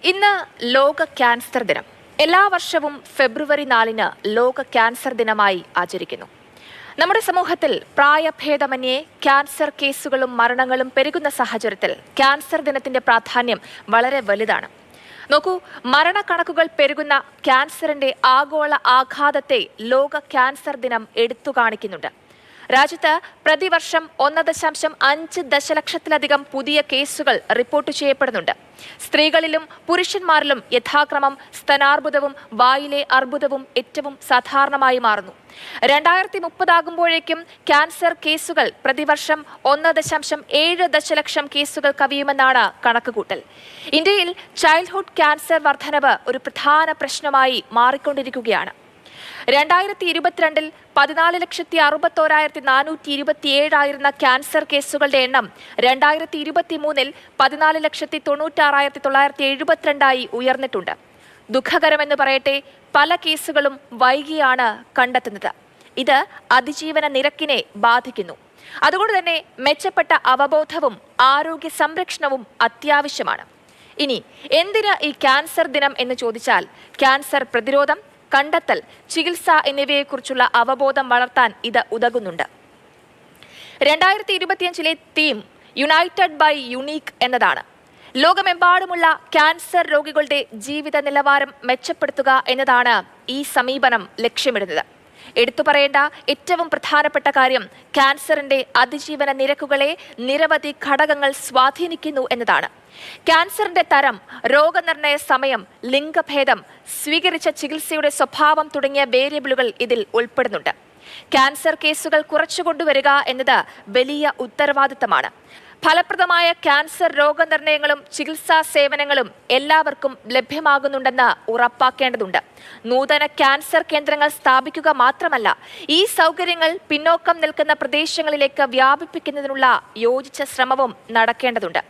ഇന്ന് ലോക ക്യാൻസർ ദിനം. എല്ലാ വർഷവും ഫെബ്രുവരി 4-ന് ലോക ക്യാൻസർ ദിനമായി ആചരിക്കുന്നു. നമ്മുടെ സമൂഹത്തിൽ പ്രായഭേദമന്യേ ക്യാൻസർ കേസുകളും മരണങ്ങളും പെരുകുന്ന സാഹചര്യത്തിൽ ക്യാൻസർ ദിനത്തിന്റെ പ്രാധാന്യം വളരെ വലുതാണ്. നോക്കൂ, മരണക്കണക്കുകൾ പെരുകുന്ന ക്യാൻസറിന്റെ ആഗോള ആഘാതത്തെ ലോക ക്യാൻസർ ദിനം എടുത്തു കാണിക്കുന്നുണ്ട്. രാജ്യത്ത് പ്രതിവർഷം 1.5 ദശലക്ഷത്തിലധികം പുതിയ കേസുകൾ റിപ്പോർട്ട് ചെയ്യപ്പെടുന്നുണ്ട്. സ്ത്രീകളിലും പുരുഷന്മാരിലും യഥാക്രമം സ്തനാർബുദവും വായിലെ അർബുദവും ഏറ്റവും സാധാരണമായി മാറുന്നു. 2030 ആകുമ്പോഴേക്കും ക്യാൻസർ കേസുകൾ പ്രതിവർഷം 1.7 ദശലക്ഷം കേസുകൾ കവിയുമെന്നാണ് കണക്കുകൂട്ടൽ. ഇന്ത്യയിൽ ചൈൽഡ്ഹുഡ് ക്യാൻസർ വർധനവ് ഒരു പ്രധാന പ്രശ്നമായി മാറിക്കൊണ്ടിരിക്കുകയാണ്. 2022-ൽ 14,61,427 ആയിരുന്ന ക്യാൻസർ കേസുകളുടെ എണ്ണം 2023-ൽ 14,96,972 ഉയർന്നിട്ടുണ്ട്. ദുഃഖകരമെന്ന് പറയട്ടെ, പല കേസുകളും വൈകിയാണ് കണ്ടെത്തുന്നത്. ഇത് അതിജീവന നിരക്കിനെ ബാധിക്കുന്നു. അതുകൊണ്ട് തന്നെ മെച്ചപ്പെട്ട അവബോധവും ആരോഗ്യ സംരക്ഷണവും അത്യാവശ്യമാണ്. ഇനി എന്തിന് ഈ ക്യാൻസർ ദിനം എന്ന് ചോദിച്ചാൽ, ക്യാൻസർ പ്രതിരോധം, കണ്ടെത്തൽ, ചികിത്സ എന്നിവയെക്കുറിച്ചുള്ള അവബോധം വളർത്താൻ ഇത് ഉതകുന്നുണ്ട്. 2025-ലെ തീം യുണൈറ്റഡ് ബൈ യുണീക്ക് എന്നതാണ്. ലോകമെമ്പാടുമുള്ള ക്യാൻസർ രോഗികളുടെ ജീവിത നിലവാരം മെച്ചപ്പെടുത്തുക എന്നതാണ് ഈ സമീപനം ലക്ഷ്യമിടുന്നത്. എടുത്തു പറയേണ്ട ഏറ്റവും പ്രധാനപ്പെട്ട കാര്യം ക്യാൻസറിന്റെ അതിജീവന നിരക്കുകളെ നിരവധി ഘടകങ്ങൾ സ്വാധീനിക്കുന്നു എന്നതാണ്. ക്യാൻസറിന്റെ തരം, രോഗനിർണയ സമയം, ലിംഗഭേദം, സ്വീകരിച്ച ചികിത്സയുടെ സ്വഭാവം തുടങ്ങിയ വേരിയബിളുകൾ ഇതിൽ ഉൾപ്പെടുന്നുണ്ട്. ക്യാൻസർ കേസുകൾ കുറച്ചുകൊണ്ടുവരിക എന്നത് വലിയ ഉത്തരവാദിത്തമാണ്. ഫലപ്രദമായ ക്യാൻസർ രോഗനിർണയങ്ങളും ചികിത്സാ സേവനങ്ങളും എല്ലാവർക്കും ലഭ്യമാകുന്നുണ്ടെന്ന് ഉറപ്പാക്കേണ്ടതുണ്ട്. നൂതന ക്യാൻസർ കേന്ദ്രങ്ങൾ സ്ഥാപിക്കുക മാത്രമല്ല, ഈ സൗകര്യങ്ങൾ പിന്നോക്കം നിൽക്കുന്ന പ്രദേശങ്ങളിലേക്ക് വ്യാപിപ്പിക്കുന്നതിനുള്ള യോജിച്ച ശ്രമവും നടക്കേണ്ടതുണ്ട്.